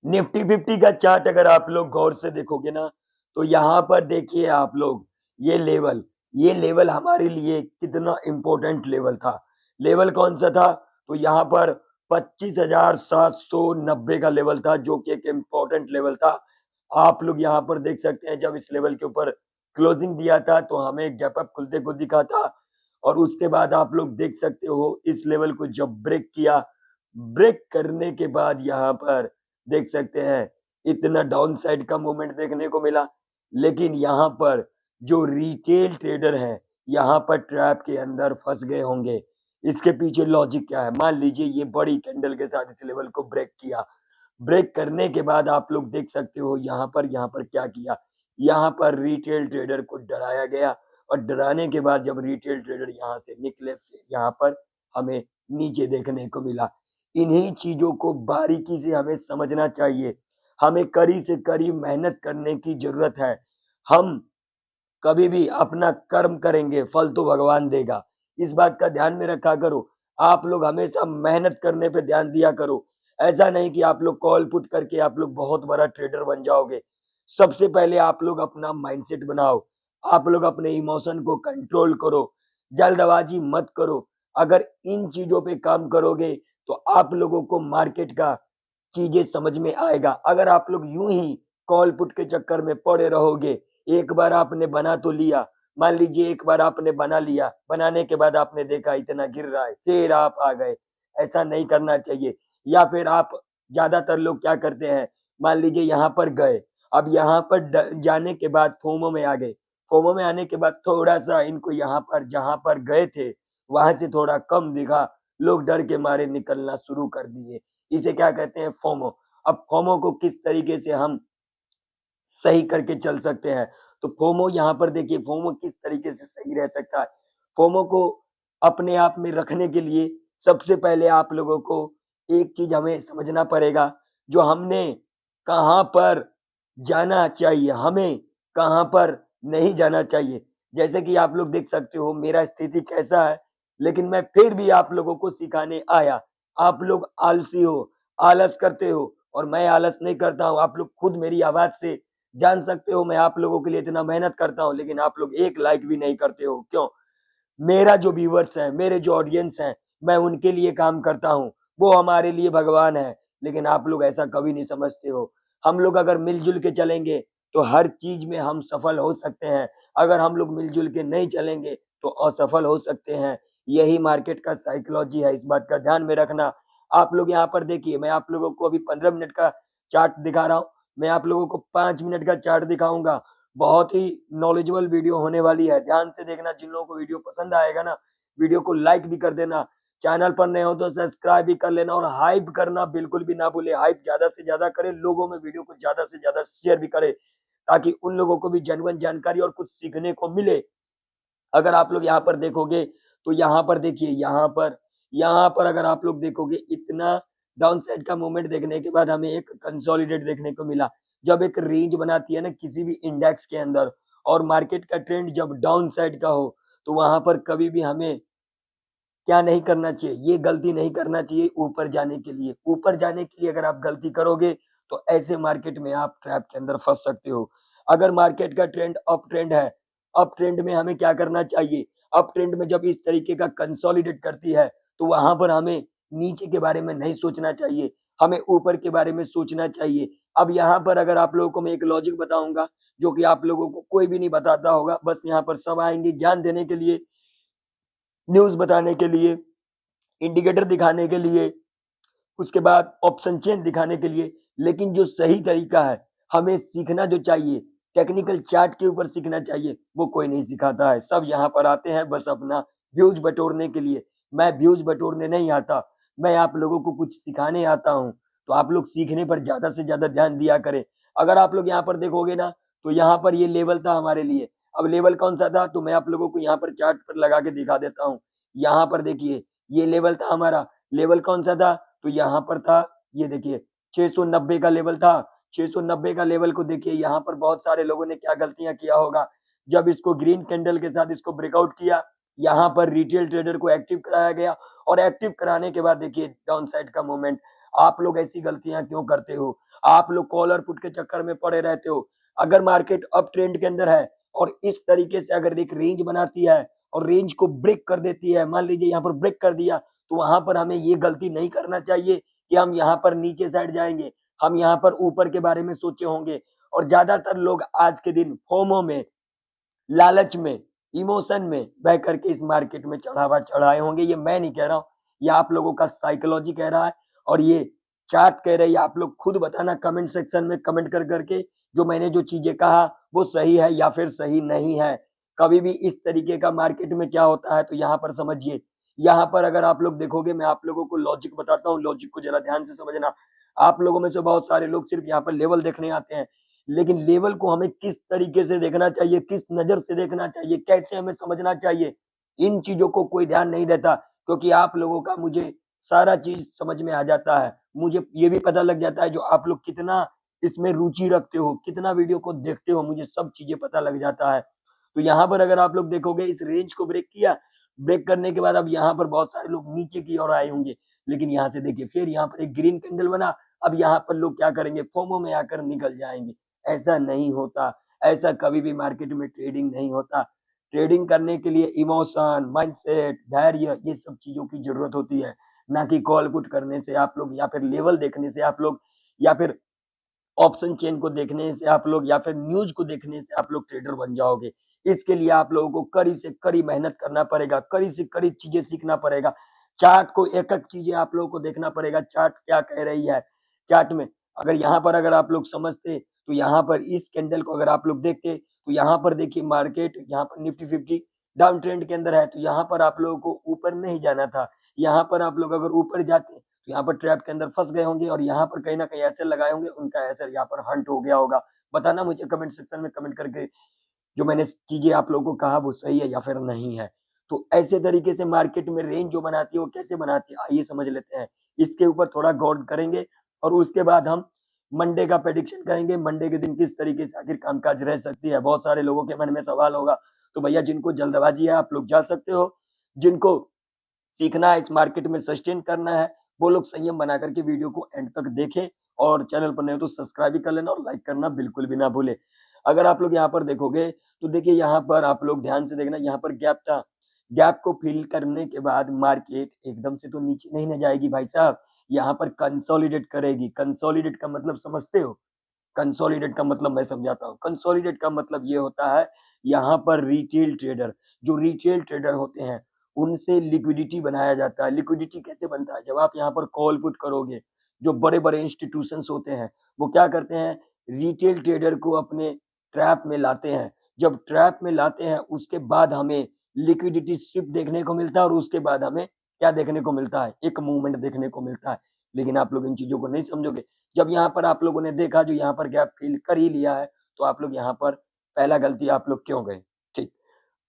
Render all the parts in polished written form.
Nifty 50 का chart अगर आप लोग गौर से देखोगे ना, तो यहाँ पर देखिए आप लोग ये लेवल हमारे लिए कितना इंपॉर्टेंट लेवल था। लेवल कौन सा था? तो यहाँ पर 25,790 का लेवल था, जो कि एक इंपॉर्टेंट लेवल था। आप लोग यहाँ पर देख सकते हैं, जब इस लेवल के ऊपर क्लोजिंग दिया था तो हमें गैप अप खुलते को दिखा था, और उसके बाद आप लोग देख सकते हो इस लेवल को जब ब्रेक किया, ब्रेक करने के बाद यहाँ पर देख सकते हैं इतना डाउन साइड का मूवमेंट देखने को मिला। लेकिन यहाँ पर जो रिटेल ट्रेडर है, यहाँ पर ट्रैप के अंदर फंस गए होंगे। इसके पीछे लॉजिक क्या है? मान लीजिए ये बड़ी कैंडल के साथ इस लेवल को ब्रेक किया, ब्रेक करने के बाद आप लोग देख सकते हो यहाँ पर क्या किया, यहाँ पर रिटेल ट्रेडर को डराया गया, और डराने के बाद जब रिटेल ट्रेडर यहाँ से निकले, फिर यहाँ पर हमें नीचे देखने को मिला। इन्हीं चीजों को बारीकी से हमें समझना चाहिए। हमें कड़ी से कड़ी मेहनत करने की जरूरत है। हम कभी भी अपना कर्म करेंगे, फल तो भगवान देगा। इस बात का ध्यान में रखा करो। आप लोग हमेशा मेहनत करने पे ध्यान दिया करो। ऐसा नहीं कि आप लोग कॉल पुट करके आप लोग बहुत बड़ा ट्रेडर बन जाओगे। सबसे पहले आप लोग अपना माइंडसेट बनाओ। आप लोग अपने इमोशन को कंट्रोल करो। जल्दबाजी मत करो। अगर इन चीजों पे काम करोगे तो आप लोगों को मार्केट का चीजें समझ में आएगा। अगर आप लोग यूं ही कॉल पुट के चक्कर में पड़े रहोगे, एक बार आपने बना तो लिया, मान लीजिए एक बार आपने बना लिया, बनाने के बाद आपने देखा इतना गिर रहा है, फिर आप आ गए, ऐसा नहीं करना चाहिए। या फिर आप, ज्यादातर लोग क्या करते हैं, मान लीजिए यहाँ पर गए, अब यहाँ पर जाने के बाद फोमो में आ गए, फोमो में आने के बाद थोड़ा सा इनको यहाँ पर जहां पर गए थे वहां से थोड़ा कम दिखा, लोग डर के मारे निकलना शुरू कर दिए। इसे क्या कहते हैं? फोमो। अब फोमो को किस तरीके से हम सही करके चल सकते हैं? तो फोमो यहाँ पर देखिए, फोमो किस तरीके से सही रह सकता है। फोमो को अपने आप में रखने के लिए सबसे पहले आप लोगों को एक चीज हमें समझना पड़ेगा, जो हमने कहाँ पर जाना चाहिए, हमें कहाँ पर नहीं जाना चाहिए। जैसे कि आप लोग देख सकते हो मेरा स्थिति कैसा है, लेकिन मैं फिर भी आप लोगों को सिखाने आया। आप लोग आलसी हो, आलस करते हो, और मैं आलस नहीं करता हूँ। आप लोग खुद मेरी आवाज से जान सकते हो मैं आप लोगों के लिए इतना मेहनत करता हूँ, लेकिन आप लोग एक लाइक भी नहीं करते हो। क्यों? मेरा जो व्यूवर्स है, मेरे जो ऑडियंस हैं, मैं उनके लिए काम करता हूँ, वो हमारे लिए भगवान है। लेकिन आप लोग ऐसा कभी नहीं समझते हो। हम लोग अगर मिलजुल के चलेंगे तो हर चीज में हम सफल हो सकते हैं। अगर हम लोग मिलजुल के नहीं चलेंगे तो असफल हो सकते हैं। यही मार्केट का साइकोलॉजी है, इस बात का ध्यान में रखना। आप लोग यहाँ पर देखिए, मैं आप लोगों को अभी 15 मिनट का चार्ट दिखा रहा हूँ, मैं आप लोगों को 5 मिनट का चार्ट दिखाऊंगा। बहुत ही नॉलेजेबल वीडियो होने वाली है, ध्यान से देखना। जिन लोगों को वीडियो पसंद आएगा ना, वीडियो को लाइक भी कर देना, चैनल पर नए हो तो सब्सक्राइब भी कर लेना, और हाइप करना बिल्कुल भी ना भूले। हाइप ज्यादा से ज्यादा करे, लोगों में वीडियो को ज्यादा से ज्यादा शेयर भी करे, ताकि उन लोगों को भी जेन्युइन जानकारी और कुछ सीखने को मिले। अगर आप लोग यहाँ पर देखोगे तो यहाँ पर देखिए, यहाँ पर अगर आप लोग देखोगे, इतना डाउन साइड का मूवमेंट देखने के बाद हमें एक कंसोलिडेट देखने को मिला। जब एक रेंज बनाती है ना किसी भी इंडेक्स के अंदर, और मार्केट का ट्रेंड जब डाउन साइड का हो, तो वहां पर कभी भी हमें क्या नहीं करना चाहिए, ये गलती नहीं करना चाहिए। ऊपर जाने के लिए, ऊपर जाने के लिए अगर आप गलती करोगे तो ऐसे मार्केट में आप ट्रैप के अंदर फंस सकते हो। अगर मार्केट का ट्रेंड अप ट्रेंड है, अप ट्रेंड में हमें क्या करना चाहिए? अप ट्रेंड में जब इस तरीके का कंसोलिडेट करती है, तो वहां पर हमें नीचे के बारे में नहीं सोचना चाहिए, हमें ऊपर के बारे में सोचना चाहिए। अब यहाँ पर अगर आप लोगों को मैं एक लॉजिक बताऊंगा, जो कि आप लोगों को कोई भी नहीं बताता होगा, बस यहाँ पर सब आएंगे ज्ञान देने के लिए, न्यूज बताने के लिए, इंडिकेटर दिखाने के लिए, उसके बाद ऑप्शन चेन दिखाने के लिए। लेकिन जो सही तरीका है, हमें सीखना जो चाहिए, टेक्निकल चार्ट के ऊपर सीखना चाहिए, वो कोई नहीं सिखाता है। सब यहाँ पर आते हैं बस अपना व्यूज बटोरने के लिए। मैं व्यूज बटोरने नहीं आता, मैं आप लोगों को कुछ सिखाने आता हूँ। तो आप लोग सीखने पर ज्यादा से ज्यादा ध्यान दिया करें। अगर आप लोग यहाँ पर देखोगे ना, तो यहाँ पर ये लेवल था हमारे लिए। अब लेवल कौन सा था, तो मैं आप लोगों को यहाँ पर चार्ट पर लगा के दिखा देता हूँ। यहाँ पर देखिए, ये लेवल था हमारा। लेवल कौन सा था? तो यहाँ पर था, ये देखिए 690 का लेवल था। 690 का लेवल को देखिए, यहाँ पर बहुत सारे लोगों ने क्या गलतियां किया होगा। जब इसको ग्रीन कैंडल के साथ इसको ब्रेकआउट किया, यहाँ पर रिटेल ट्रेडर को एक्टिव कराया गया, और एक्टिव कराने के बाद देखिए डाउन साइड का मूवमेंट। आप लोग ऐसी गलतियां क्यों करते हो? आप लोग कॉल और पुट के चक्कर में पड़े रहते हो। अगर मार्केट अप ट्रेंड के अंदर है और इस तरीके से अगर एक रेंज बनाती है और रेंज को ब्रेक कर देती है, मान लीजिए यहाँ पर ब्रेक कर दिया, तो वहां पर हमें ये गलती नहीं करना चाहिए कि हम यहाँ पर नीचे साइड जाएंगे, हम यहाँ पर ऊपर के बारे में सोचे होंगे। और ज्यादातर लोग आज के दिन फोमो में, लालच में, इमोशन में बह करके इस मार्केट में चढ़ावा चढ़ाए होंगे। ये मैं नहीं कह रहा हूं, ये आप लोगों का साइकोलॉजी कह रहा है और ये चार्ट कह रही है। आप लोग खुद बताना कमेंट सेक्शन में कमेंट कर करके जो मैंने जो चीजें कहा वो सही है या फिर सही नहीं है। कभी भी इस तरीके का मार्केट में क्या होता है तो यहाँ पर समझिए, यहाँ पर अगर आप लोग देखोगे, मैं आप लोगों को लॉजिक बताता हूँ, लॉजिक को जरा ध्यान से समझना। आप लोगों में से बहुत सारे लोग सिर्फ यहाँ पर लेवल देखने आते हैं, लेकिन लेवल को हमें किस तरीके से देखना चाहिए, किस नजर से देखना चाहिए, कैसे हमें समझना चाहिए, इन चीजों को कोई ध्यान नहीं देता। क्योंकि आप लोगों का मुझे सारा चीज समझ में आ जाता है, मुझे ये भी पता लग जाता है जो आप लोग कितना इसमें रुचि रखते हो, कितना वीडियो को देखते हो, मुझे सब चीजें पता लग जाता है। तो यहाँ पर अगर आप लोग देखोगे इस रेंज को ब्रेक किया, ब्रेक करने के बाद अब यहाँ पर बहुत सारे लोग नीचे की ओर आए होंगे, लेकिन यहाँ से देखिए फिर यहाँ पर एक ग्रीन कैंडल बना। अब यहाँ पर लोग क्या करेंगे, फोमो में आकर निकल जाएंगे। ऐसा नहीं होता, ऐसा कभी भी मार्केट में ट्रेडिंग नहीं होता। ट्रेडिंग करने के लिए इमोशन, माइंडसेट, धैर्य, ये सब चीजों की जरूरत होती है, ना कि कॉल पुट करने से आप लोग या फिर लेवल देखने से आप लोग या फिर ऑप्शन चेन को देखने से आप लोग या फिर न्यूज को देखने से आप लोग ट्रेडर बन जाओगे। इसके लिए आप लोगों को कड़ी से कड़ी मेहनत करना पड़ेगा, कड़ी से कड़ी चीजें सीखना पड़ेगा। चार्ट को एक एक चीजें आप लोगों को देखना पड़ेगा, चार्ट क्या कह रही है। चार्ट में अगर यहाँ पर अगर आप लोग समझते तो यहाँ पर इस कैंडल को अगर आप लोग देखते तो यहाँ पर देखिए मार्केट यहाँ पर निफ्टी 50 डाउन ट्रेंड के अंदर है, तो यहाँ पर आप लोगों को ऊपर नहीं जाना था। यहाँ पर आप लोग अगर ऊपर जाते तो यहाँ पर ट्रैप के अंदर फंस गए होंगे और यहाँ पर कहीं ना कहीं ऐसे लगाए होंगे, उनका ऐसे यहाँ पर हंट हो गया होगा। बताना मुझे कमेंट सेक्शन में कमेंट करके जो मैंने चीजें आप लोगों को कहा वो सही है या फिर नहीं है। तो ऐसे तरीके से मार्केट में रेंज जो बनाती है वो कैसे बनाती है आइए समझ लेते हैं। इसके ऊपर थोड़ा गौर करेंगे और उसके बाद हम मंडे का प्रेडिक्शन करेंगे, मंडे के दिन किस तरीके से आखिर कामकाज रह सकती है। बहुत सारे लोगों के मन में सवाल होगा, तो भैया जिनको जल्दबाजी है आप लोग जा सकते हो, जिनको सीखना है इस मार्केट में सस्टेन करना है वो लोग संयम बना करके वीडियो को एंड तक देखें और चैनल पर नहीं तो सब्सक्राइब भी कर लेना और लाइक करना बिल्कुल भी ना भूले। अगर आप लोग यहाँ पर देखोगे तो देखिए यहाँ पर आप लोग ध्यान से देखना, यहाँ पर गैप था, गैप को फिल करने के बाद मार्केट एकदम से तो नीचे नहीं ना जाएगी भाई साहब, यहाँ पर कंसोलिडेट करेगी। कंसोलिडेट का मतलब समझते हो, कंसोलिडेट का मतलब मैं समझाता हूँ। कंसोलिडेट का मतलब ये होता है यहाँ पर रिटेल ट्रेडर, जो रिटेल ट्रेडर होते हैं उनसे लिक्विडिटी बनाया जाता है। लिक्विडिटी कैसे बनता है, जब आप यहाँ पर कॉल पुट करोगे, जो बड़े बड़े इंस्टीट्यूशंस होते हैं वो क्या करते हैं, रिटेल ट्रेडर को अपने ट्रैप में लाते हैं। जब ट्रैप में लाते हैं उसके बाद हमें लिक्विडिटी शिफ्ट देखने को मिलता है और उसके बाद हमें क्या देखने को मिलता है, एक मूवमेंट देखने को मिलता है। लेकिन आप लोग इन चीजों को नहीं समझोगे। जब यहाँ पर आप लोगों ने देखा जो यहाँ पर गैप फिल कर ही लिया है, तो आप लोग यहाँ पर पहला गलती आप लोग क्यों गए। ठीक,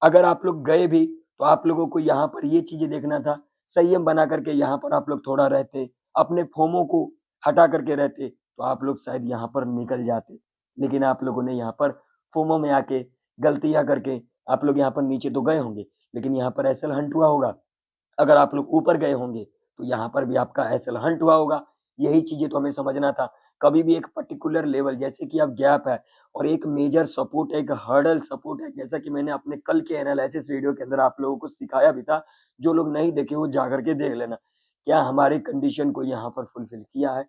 अगर आप लोग गए भी तो आप लोगों को यहाँ पर ये चीजें देखना था, संयम बना करके यहाँ पर आप लोग थोड़ा रहते, अपने फोमो को हटा करके रहते तो आप लोग शायद यहाँ पर निकल जाते। लेकिन आप लोगों ने यहाँ पर फोमो में आके गलतियां करके आप लोग यहाँ पर नीचे तो गए होंगे, लेकिन यहाँ पर एसएल हंट हुआ होगा। अगर आप लोग ऊपर गए होंगे तो यहाँ पर भी आपका एसएल हंट हुआ होगा। यही चीजें तो हमें समझना था। कभी भी एक पर्टिकुलर लेवल जैसे कि अब गैप है और एक मेजर सपोर्ट है, एक हर्डल सपोर्ट है, जैसा कि मैंने अपने कल के एनालिसिस वीडियो के अंदर आप लोगों को सिखाया भी था। जो लोग नहीं देखे वो जा करके देख लेना, क्या हमारे कंडीशन को यहाँ पर फुलफिल किया है।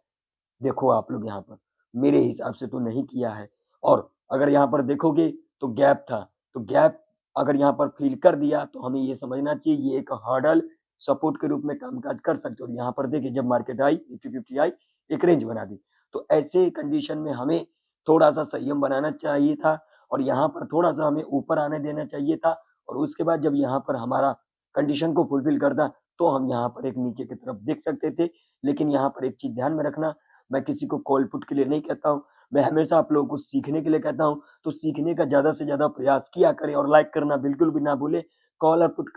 देखो आप लोग यहाँ पर मेरे हिसाब से तो नहीं किया है। और अगर यहाँ पर देखोगे तो गैप था, तो गैप अगर यहाँ पर फिल कर दिया तो हमें ये समझना चाहिए ये एक हर्डल सपोर्ट के रूप में कामकाज कर सकते हो। और यहाँ पर देखिए जब मार्केट आई निफ्टी 50 आई, एक रेंज बना दी। तो ऐसे कंडीशन में हमें थोड़ा सा संयम बनाना चाहिए था और यहाँ पर थोड़ा सा हमें ऊपर आने देना चाहिए था। और उसके बाद जब यहाँ पर हमारा कंडीशन को फुलफिल करता तो हम यहाँ पर एक नीचे की तरफ देख सकते थे। लेकिन यहाँ पर एक चीज ध्यान में रखना, मैं किसी को कॉल पुट के लिए नहीं कहता हूँ, मैं हमेशा आप लोगों को सीखने के लिए कहता हूँ। तो सीखने का ज्यादा से ज्यादा प्रयास किया करें और लाइक करना बिल्कुल भी ना भूले। कॉल और पुट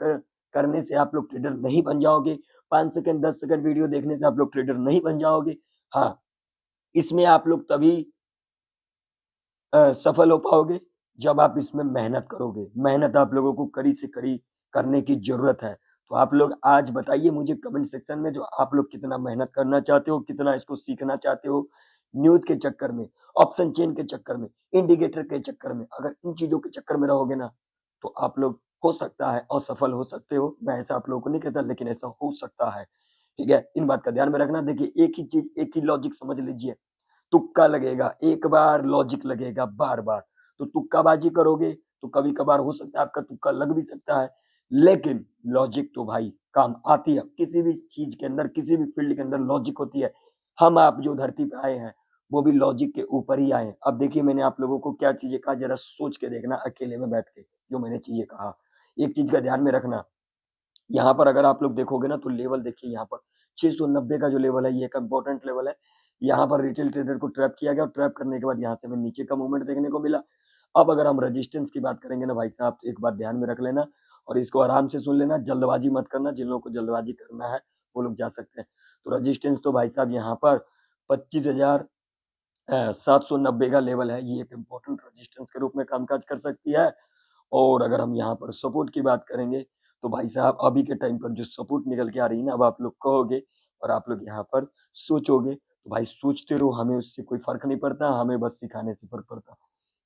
करने से आप लोग ट्रेडर नहीं बन जाओगे, 5 सेकंड 10 सेकंड वीडियो देखने से आप लोग ट्रेडर नहीं बन जाओगे। हाँ, इसमें आप लोग तभी सफल हो पाओगे जब आप इसमें मेहनत करोगे। मेहनत आप लोगों को कड़ी से कड़ी करने की जरूरत है। तो आप लोग आज बताइए मुझे कमेंट सेक्शन में जो आप लोग कितना मेहनत करना चाहते हो, कितना इसको सीखना चाहते हो, न्यूज के चक्कर में, ऑप्शन चेन के चक्कर में, इंडिकेटर के चक्कर में, अगर इन चीजों के चक्कर में रहोगे ना तो आप लोग हो सकता है असफल हो सकते हो। मैं ऐसा आप लोगों को नहीं कहता, लेकिन ऐसा हो सकता है। ठीक है, इन बात का ध्यान में रखना। देखिए एक ही चीज, एक ही लॉजिक समझ लीजिए। तुक्का लगेगा एक बार, लॉजिक लगेगा बार बार। तो तुक्काबाजी करोगे तो कभी कभार हो सकता है आपका तुक्का लग भी सकता है, लेकिन लॉजिक तो भाई काम आती है। किसी भी चीज के अंदर, किसी भी फील्ड के अंदर लॉजिक होती है। हम आप जो धरती पे आए हैं वो भी लॉजिक के ऊपर ही आए हैं। अब देखिए मैंने आप लोगों को क्या चीजें कहा, जरा सोच के देखना अकेले में बैठ के जो मैंने चीजें कहा। एक चीज का ध्यान में रखना, यहाँ पर अगर आप लोग देखोगे ना तो लेवल देखिए, यहाँ पर 690 का जो लेवल है ये एक इम्पोर्टेंट लेवल है। यहाँ पर रिटेल ट्रेडर को ट्रैप किया गया और ट्रैप करने के बाद यहाँ से हमें नीचे का मूवमेंट देखने को मिला। अब अगर हम रेजिस्टेंस की बात करेंगे ना भाई साहब, तो एक बात ध्यान में रख लेना और इसको आराम से सुन लेना, जल्दबाजी मत करना। जिन लोगों को जल्दबाजी करना है वो लोग जा सकते हैं। तो रेजिस्टेंस तो भाई साहब यहाँ पर 25,790 का लेवल है, ये एक इम्पोर्टेंट रेजिस्टेंस के रूप में कामकाज कर सकती है। और अगर हम यहाँ पर सपोर्ट की बात करेंगे तो भाई साहब अभी के टाइम पर जो सपोर्ट निकल के आ रही है ना, अब आप लोग कहोगे और आप लोग यहाँ पर सोचोगे तो भाई सोचते रहो, हमें उससे कोई फर्क नहीं पड़ता, हमें बस सिखाने से फर्क पड़ता।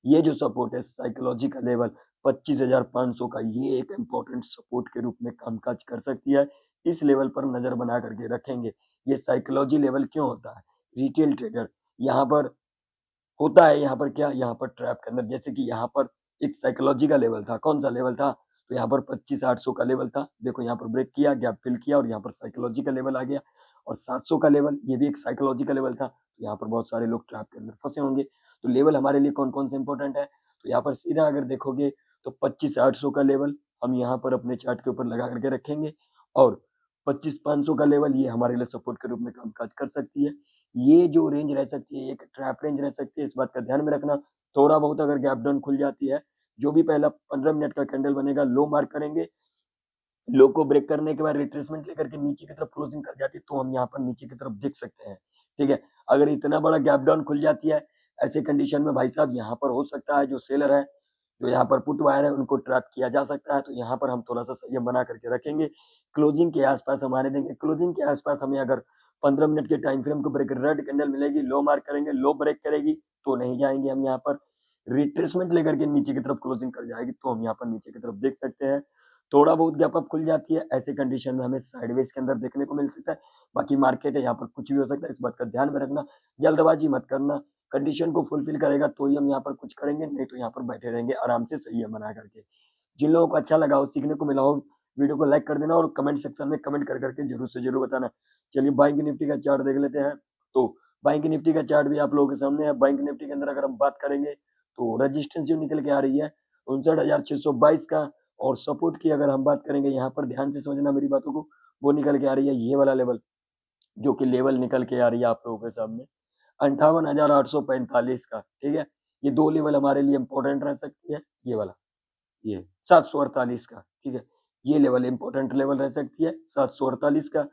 ये जो सपोर्ट है साइकोलॉजी का लेवल 25,500 का, ये एक इम्पोर्टेंट सपोर्ट के रूप में कामकाज कर सकती है। इस लेवल पर नजर बना करके रखेंगे। ये साइकोलॉजी लेवल क्यों होता है? रिटेल ट्रेडर यहाँ पर होता है, यहाँ पर क्या, यहाँ पर ट्रैप के अंदर, जैसे कि यहाँ पर एक साइकोलॉजी का लेवल था। कौन सा लेवल था? तो यहाँ पर 25,800 का लेवल था। देखो यहाँ पर ब्रेक किया, गैप फिल किया और यहाँ पर साइकोलॉजी का लेवल आ गया। और 700 का लेवल, ये भी एक साइकोलॉजी का लेवल था। तो यहाँ पर बहुत सारे लोग ट्रैप के अंदर फंसे होंगे। तो लेवल हमारे लिए कौन कौन से इंपॉर्टेंट है? तो यहाँ पर सीधा अगर देखोगे तो 25,800 का लेवल हम यहाँ पर अपने चार्ट के ऊपर लगा करके रखेंगे। और 25,500 का लेवल ये हमारे लिए सपोर्ट के रूप में कामकाज कर सकती है। ये जो रेंज रह सकती है, एक ट्रैप रेंज रह सकती है, इस बात का ध्यान में रखना। थोड़ा बहुत अगर गैप डाउन खुल जाती है, जो भी पहला 15 मिनट का कैंडल बनेगा लो मार्क करेंगे, लो को ब्रेक करने के बाद रिट्रेसमेंट लेकर के नीचे की तरफ क्लोजिंग कर जाती है तो हम यहाँ पर नीचे की तरफ देख सकते हैं। ठीक है, अगर इतना बड़ा गैप डाउन खुल जाती है ऐसे कंडीशन में भाई साहब यहाँ पर हो सकता है जो सेलर है, जो यहाँ पर पुट वायर है, उनको ट्रैप किया जा सकता है। तो यहाँ पर हम थोड़ा सा संयम बना करके रखेंगे। क्लोजिंग के आसपास हमारे देंगे, क्लोजिंग के आसपास हमें अगर 15 मिनट के टाइम फ्रेम को ब्रेक रेड कैंडल मिलेगी, लो मार्क करेंगे, लो ब्रेक करेगी तो नहीं जाएंगे हम यहाँ पर। रिट्रेसमेंट लेकर के नीचे की तरफ क्लोजिंग कर जाएगी तो हम यहाँ पर नीचे की तरफ देख सकते हैं। थोड़ा बहुत गैप अप खुल जाती है, ऐसे कंडीशन में हमें साइडवेज के अंदर देखने को मिल सकता है। बाकी मार्केट है, यहाँ पर कुछ भी हो सकता है, इस बात का ध्यान में रखना। जल्दबाजी मत करना, कंडीशन को फुलफिल करेगा तो ही हम यहाँ पर कुछ करेंगे, नहीं तो यहाँ पर बैठे रहेंगे आराम से संयम बना करके। जिन लोगों को अच्छा लगा हो, सीखने को मिला हो, वीडियो को लाइक कर देना और कमेंट सेक्शन में कमेंट कर करके जरूर से जरूर बताना। चलिए बैंक निफ्टी का चार्ट देख लेते हैं। तो बैंक निफ्टी का चार्ट भी आप लोगों के सामने है। बैंक निफ्टी के अंदर अगर हम बात करेंगे तो रजिस्टेंस जो निकल के आ रही है 59,622 का, और सपोर्ट की अगर हम बात करेंगे, यहाँ पर ध्यान से समझना मेरी बातों को, वो निकल के आ रही है ये वाला लेवल, जो कि लेवल निकल के आ रही है आप लोगों के सामने 58,845 का। ठीक है, ये दो लेवल हमारे लिए इंपॉर्टेंट रह सकती है। ये वाला, ये 748 का। ठीक है, ये लेवल इंपॉर्टेंट लेवल रह सकती है 748 का।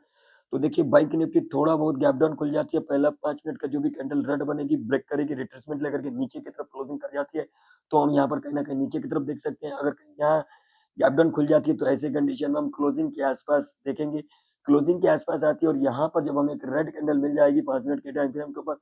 तो देखिए बैंक निफ्टी थोड़ा बहुत गैप डाउन खुल जाती है, पहला 5 मिनट का जो भी कैंडल रेड बनेगी, ब्रेक करेगी, रिट्रेसमेंट लेकर के नीचे की तरफ क्लोजिंग कर जाती है तो हम यहाँ पर कहीं ना कहीं नीचे की तरफ देख सकते हैं। अगर कहीं यहाँ गैप डाउन खुल जाती है तो ऐसे कंडीशन में हम क्लोजिंग के आसपास देखेंगे। क्लोजिंग के आसपास आती है और यहाँ पर जब हमें एक रेड कैंडल मिल जाएगी 5 मिनट के टाइम फ्रेम के ऊपर,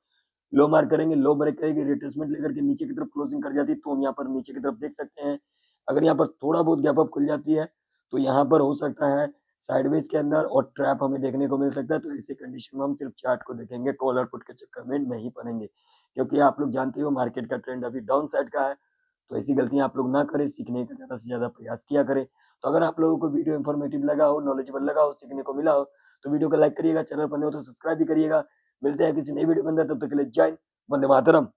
लो मार्क करेंगे, लो ब्रेक करेगी, रिट्रेसमेंट लेकर के नीचे की तरफ क्लोजिंग कर जाती है तो हम यहाँ पर नीचे की तरफ देख सकते हैं। अगर यहाँ पर थोड़ा बहुत गैप अप खुल जाती है तो यहाँ पर हो सकता है साइडवेज के अंदर और ट्रैप हमें देखने को मिल सकता है। तो ऐसे कंडीशन में हम सिर्फ चार्ट को देखेंगे, कॉल और पुट के चक्कर में नहीं पड़ेंगे, क्योंकि आप लोग जानते हो मार्केट का ट्रेंड अभी डाउन साइड का है। तो ऐसी गलतियां आप लोग ना करें, सीखने का ज़्यादा से ज़्यादा प्रयास किया करें। तो अगर आप लोगों को वीडियो इन्फॉर्मेटिव लगा हो, नॉलेजेबल लगा हो, सीखने को मिला हो, तो वीडियो को लाइक करिएगा, चैनल पर नए हो तो सब्सक्राइब भी करिएगा। मिलते हैं किसी नई वीडियो के अंदर, तब तक के लिए जय हिंद, वंदे मातरम।